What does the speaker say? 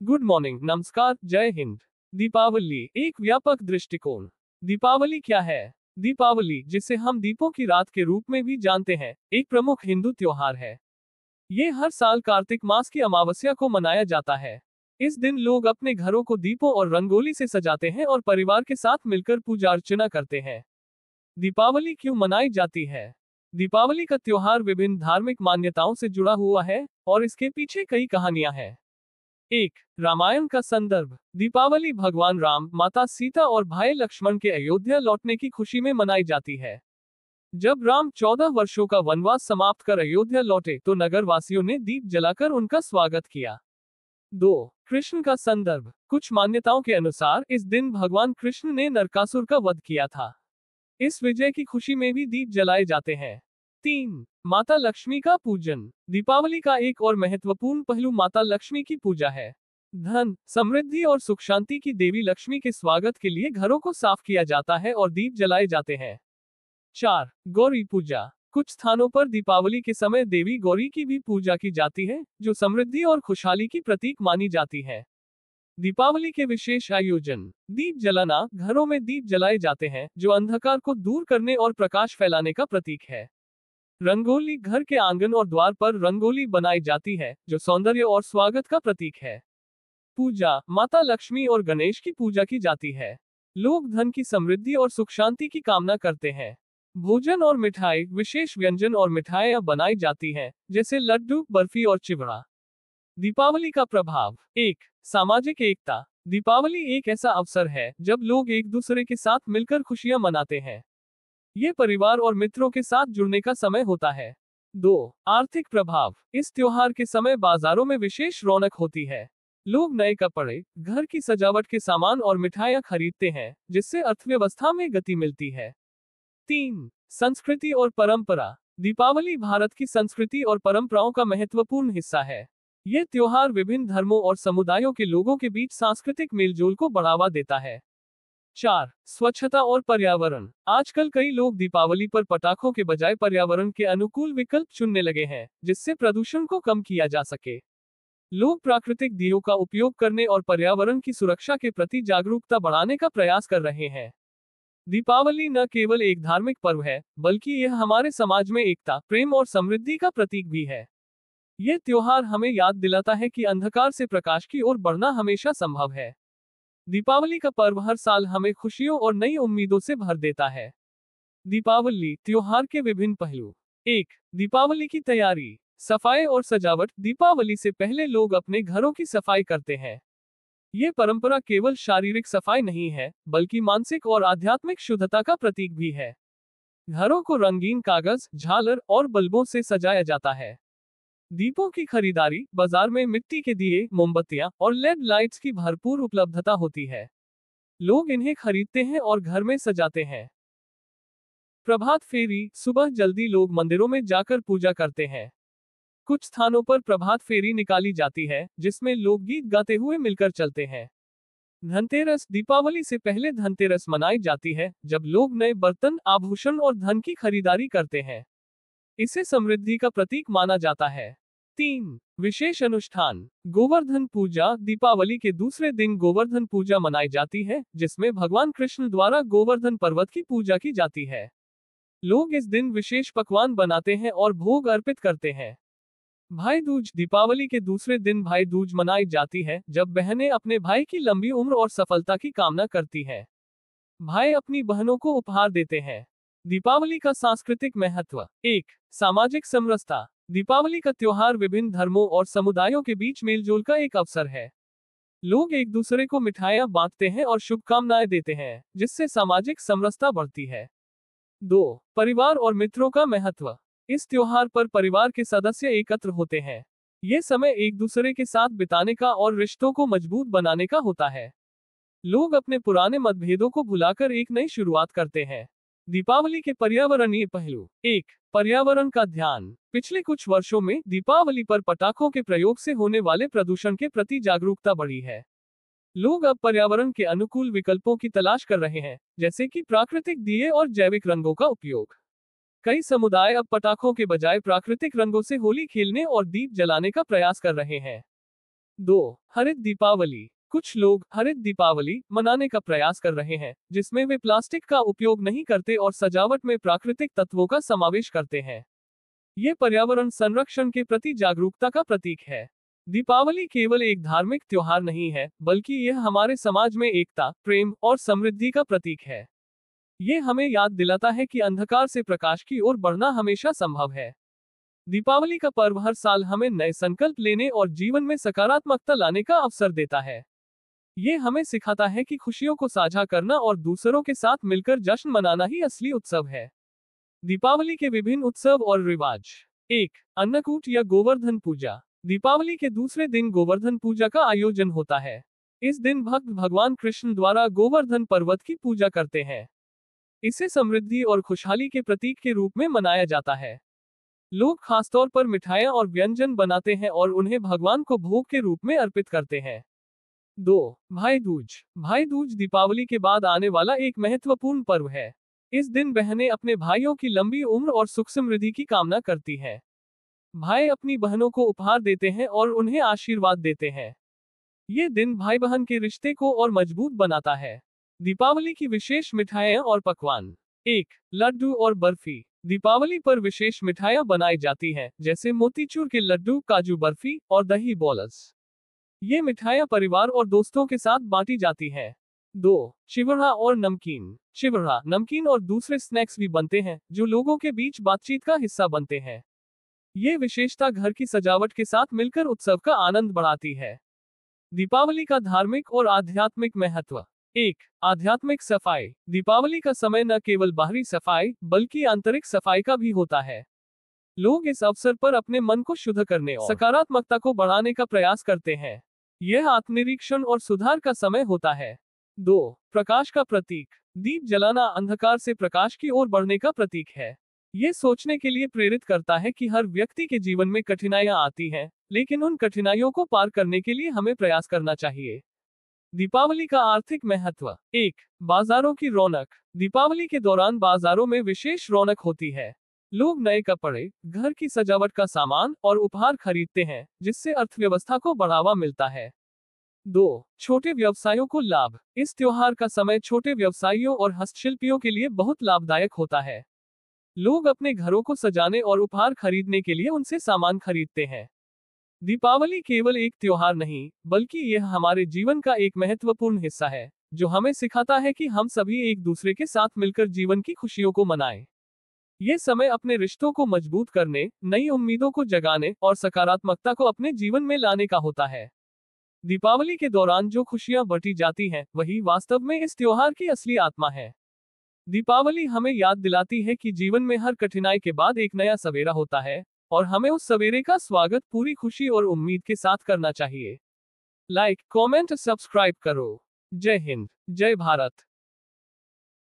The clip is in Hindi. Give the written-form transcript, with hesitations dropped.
गुड मॉर्निंग, नमस्कार, जय हिंद। दीपावली एक व्यापक दृष्टिकोण। दीपावली क्या है? दीपावली, जिसे हम दीपों की रात के रूप में भी जानते हैं, एक प्रमुख हिंदू त्योहार है। ये हर साल कार्तिक मास की अमावस्या को मनाया जाता है। इस दिन लोग अपने घरों को दीपों और रंगोली से सजाते हैं और परिवार के साथ मिलकर पूजा अर्चना करते हैं। दीपावली क्यों मनाई जाती है? दीपावली का त्योहार विभिन्न धार्मिक मान्यताओं से जुड़ा हुआ है और इसके पीछे कई कहानियां हैं। एक, रामायण का संदर्भ। दीपावली भगवान राम, माता सीता और भाई लक्ष्मण के अयोध्या लौटने की खुशी में मनाई जाती है। जब राम 14 वर्षों का वनवास समाप्त कर अयोध्या लौटे तो नगर वासियों ने दीप जलाकर उनका स्वागत किया। 2, कृष्ण का संदर्भ। कुछ मान्यताओं के अनुसार इस दिन भगवान कृष्ण ने नरकासुर का वध किया था। इस विजय की खुशी में भी दीप जलाए जाते हैं। 3, माता लक्ष्मी का पूजन। दीपावली का एक और महत्वपूर्ण पहलू माता लक्ष्मी की पूजा है। धन, समृद्धि और सुख शांति की देवी लक्ष्मी के स्वागत के लिए घरों को साफ किया जाता है और दीप जलाए जाते हैं। 4, गौरी पूजा। कुछ स्थानों पर दीपावली के समय देवी गौरी की भी पूजा की जाती है, जो समृद्धि और खुशहाली की प्रतीक मानी जाती है। दीपावली के विशेष आयोजन। दीप जलाना। घरों में दीप जलाए जाते हैं, जो अंधकार को दूर करने और प्रकाश फैलाने का प्रतीक है। रंगोली। घर के आंगन और द्वार पर रंगोली बनाई जाती है, जो सौंदर्य और स्वागत का प्रतीक है। पूजा। माता लक्ष्मी और गणेश की पूजा की जाती है। लोग धन की समृद्धि और सुख शांति की कामना करते हैं। भोजन और मिठाई। विशेष व्यंजन और मिठाइयाँ बनाई जाती हैं, जैसे लड्डू, बर्फी और चिवड़ा। दीपावली का प्रभाव। 1, सामाजिक एकता। दीपावली एक ऐसा अवसर है जब लोग एक दूसरे के साथ मिलकर खुशियां मनाते हैं। ये परिवार और मित्रों के साथ जुड़ने का समय होता है। 2, आर्थिक प्रभाव। इस त्योहार के समय बाजारों में विशेष रौनक होती है। लोग नए कपड़े, घर की सजावट के सामान और मिठाइयां खरीदते हैं, जिससे अर्थव्यवस्था में गति मिलती है। 3, संस्कृति और परंपरा। दीपावली भारत की संस्कृति और परंपराओं का महत्वपूर्ण हिस्सा है। यह त्योहार विभिन्न धर्मों और समुदायों के लोगों के बीच सांस्कृतिक मेलजोल को बढ़ावा देता है। 4, स्वच्छता और पर्यावरण। आजकल कई लोग दीपावली पर पटाखों के बजाय पर्यावरण के अनुकूल विकल्प चुनने लगे हैं, जिससे प्रदूषण को कम किया जा सके। लोग प्राकृतिक दियों का उपयोग करने और पर्यावरण की सुरक्षा के प्रति जागरूकता बढ़ाने का प्रयास कर रहे हैं। दीपावली न केवल एक धार्मिक पर्व है, बल्कि यह हमारे समाज में एकता, प्रेम और समृद्धि का प्रतीक भी है। यह त्योहार हमें याद दिलाता है कि अंधकार से प्रकाश की ओर बढ़ना हमेशा संभव है। दीपावली का पर्व हर साल हमें खुशियों और नई उम्मीदों से भर देता है। दीपावली त्योहार के विभिन्न पहलू। 1, दीपावली की तैयारी। सफाई और सजावट। दीपावली से पहले लोग अपने घरों की सफाई करते हैं। ये परंपरा केवल शारीरिक सफाई नहीं है, बल्कि मानसिक और आध्यात्मिक शुद्धता का प्रतीक भी है। घरों को रंगीन कागज, झालर और बल्बों से सजाया जाता है। दीपों की खरीदारी। बाजार में मिट्टी के दिए, मोमबत्तियां और लेड लाइट्स की भरपूर उपलब्धता होती है। लोग इन्हें खरीदते हैं और घर में सजाते हैं। प्रभात फेरी। सुबह जल्दी लोग मंदिरों में जाकर पूजा करते हैं। कुछ स्थानों पर प्रभात फेरी निकाली जाती है, जिसमें लोग गीत गाते हुए मिलकर चलते हैं। धनतेरस। दीपावली से पहले धनतेरस मनाई जाती है, जब लोग नए बर्तन, आभूषण और धन की खरीदारी करते हैं। इसे समृद्धि का प्रतीक माना जाता है। 3, विशेष अनुष्ठान। गोवर्धन पूजा। दीपावली के दूसरे दिन गोवर्धन पूजा मनाई जाती है, जिसमें भगवान कृष्ण द्वारा गोवर्धन पर्वत की पूजा की जाती है। लोग इस दिन विशेष पकवान बनाते हैं और भोग अर्पित करते हैं। भाई दूज। दीपावली के दूसरे दिन भाई दूज मनाई जाती है, जब बहनें अपने भाई की लंबी उम्र और सफलता की कामना करती हैं। भाई अपनी बहनों को उपहार देते हैं। दीपावली का सांस्कृतिक महत्व। 1, सामाजिक समरसता। दीपावली का त्योहार विभिन्न धर्मों और समुदायों के बीच मेलजोल का एक अवसर है। लोग एक दूसरे को मिठाइयां बांटते हैं और शुभकामनाएं देते हैं, जिससे सामाजिक समरसता बढ़ती है। 2, परिवार और मित्रों का महत्व। इस त्योहार पर परिवार के सदस्य एकत्र होते हैं। ये समय एक दूसरे के साथ बिताने का और रिश्तों को मजबूत बनाने का होता है। लोग अपने पुराने मतभेदों को भुलाकर एक नई शुरुआत करते हैं। दीपावली के पर्यावरणीय पहलू। 1, पर्यावरण का ध्यान। पिछले कुछ वर्षों में दीपावली पर पटाखों के प्रयोग से होने वाले प्रदूषण के प्रति जागरूकता बढ़ी है। लोग अब पर्यावरण के अनुकूल विकल्पों की तलाश कर रहे हैं, जैसे कि प्राकृतिक दिए और जैविक रंगों का उपयोग। कई समुदाय अब पटाखों के बजाय प्राकृतिक रंगों से होली खेलने और दीप जलाने का प्रयास कर रहे हैं। 2. हरित दीपावली। कुछ लोग हरित दीपावली मनाने का प्रयास कर रहे हैं, जिसमें वे प्लास्टिक का उपयोग नहीं करते और सजावट में प्राकृतिक तत्वों का समावेश करते हैं। ये पर्यावरण संरक्षण के प्रति जागरूकता का प्रतीक है। दीपावली केवल एक धार्मिक त्योहार नहीं है, बल्कि यह हमारे समाज में एकता, प्रेम और समृद्धि का प्रतीक है। ये हमें याद दिलाता है कि अंधकार से प्रकाश की ओर बढ़ना हमेशा संभव है। दीपावली का पर्व हर साल हमें नए संकल्प लेने और जीवन में सकारात्मकता लाने का अवसर देता है। ये हमें सिखाता है कि खुशियों को साझा करना और दूसरों के साथ मिलकर जश्न मनाना ही असली उत्सव है। दीपावली के विभिन्न उत्सव और रिवाज। 1. अन्नकूट या गोवर्धन पूजा। दीपावली के दूसरे दिन गोवर्धन पूजा का आयोजन होता है। इस दिन भक्त भगवान कृष्ण द्वारा गोवर्धन पर्वत की पूजा करते हैं। इसे समृद्धि और खुशहाली के प्रतीक के रूप में मनाया जाता है। लोग खासतौर पर मिठाइयाँ और व्यंजन बनाते हैं और उन्हें भगवान को भोग के रूप में अर्पित करते हैं। 2. भाई दूज। भाई दूज दीपावली के बाद आने वाला एक महत्वपूर्ण पर्व है। इस दिन बहनें अपने भाइयों की लंबी उम्र और सुख समृद्धि की कामना करती हैं। भाई अपनी बहनों को उपहार देते हैं और उन्हें आशीर्वाद देते हैं। ये दिन भाई बहन के रिश्ते को और मजबूत बनाता है। दीपावली की विशेष मिठाइयाँ और पकवान। 1. लड्डू और बर्फी। दीपावली पर विशेष मिठाइयाँ बनाई जाती हैं, जैसे मोतीचूर के लड्डू, काजू बर्फी और दही बोलस। ये मिठाइयाँ परिवार और दोस्तों के साथ बांटी जाती हैं। 2. चिवड़ा और नमकीन। चिवड़ा, नमकीन और दूसरे स्नैक्स भी बनते हैं, जो लोगों के बीच बातचीत का हिस्सा बनते हैं। ये विशेषता घर की सजावट के साथ मिलकर उत्सव का आनंद बढ़ाती है। दीपावली का धार्मिक और आध्यात्मिक महत्व। 1. आध्यात्मिक सफाई। दीपावली का समय न केवल बाहरी सफाई, बल्कि आंतरिक सफाई का भी होता है। लोग इस अवसर पर अपने मन को शुद्ध करने और सकारात्मकता को बढ़ाने का प्रयास करते हैं। यह आत्मनिरीक्षण और सुधार का समय होता है। 2. प्रकाश का प्रतीक। दीप जलाना अंधकार से प्रकाश की ओर बढ़ने का प्रतीक है। ये सोचने के लिए प्रेरित करता है कि हर व्यक्ति के जीवन में कठिनाइयां आती हैं, लेकिन उन कठिनाइयों को पार करने के लिए हमें प्रयास करना चाहिए। दीपावली का आर्थिक महत्व। 1. बाजारों की रौनक। दीपावली के दौरान बाजारों में विशेष रौनक होती है। लोग नए कपड़े, घर की सजावट का सामान और उपहार खरीदते हैं, जिससे अर्थव्यवस्था को बढ़ावा मिलता है। 2. छोटे व्यवसायों को लाभ। इस त्योहार का समय छोटे व्यवसायियों और हस्तशिल्पियों के लिए बहुत लाभदायक होता है। लोग अपने घरों को सजाने और उपहार खरीदने के लिए उनसे सामान खरीदते हैं। दीपावली केवल एक त्योहार नहीं, बल्कि यह हमारे जीवन का एक महत्वपूर्ण हिस्सा है, जो हमें सिखाता है कि हम सभी एक दूसरे के साथ मिलकर जीवन की खुशियों को मनाएं। ये समय अपने रिश्तों को मजबूत करने, नई उम्मीदों को जगाने और सकारात्मकता को अपने जीवन में लाने का होता है। दीपावली के दौरान जो खुशियां बांटी जाती हैं, वही वास्तव में इस त्योहार की असली आत्मा है। दीपावली हमें याद दिलाती है कि जीवन में हर कठिनाई के बाद एक नया सवेरा होता है, और हमें उस सवेरे का स्वागत पूरी खुशी और उम्मीद के साथ करना चाहिए। लाइक, कमेंट, सब्सक्राइब करो। जय हिंद, जय भारत।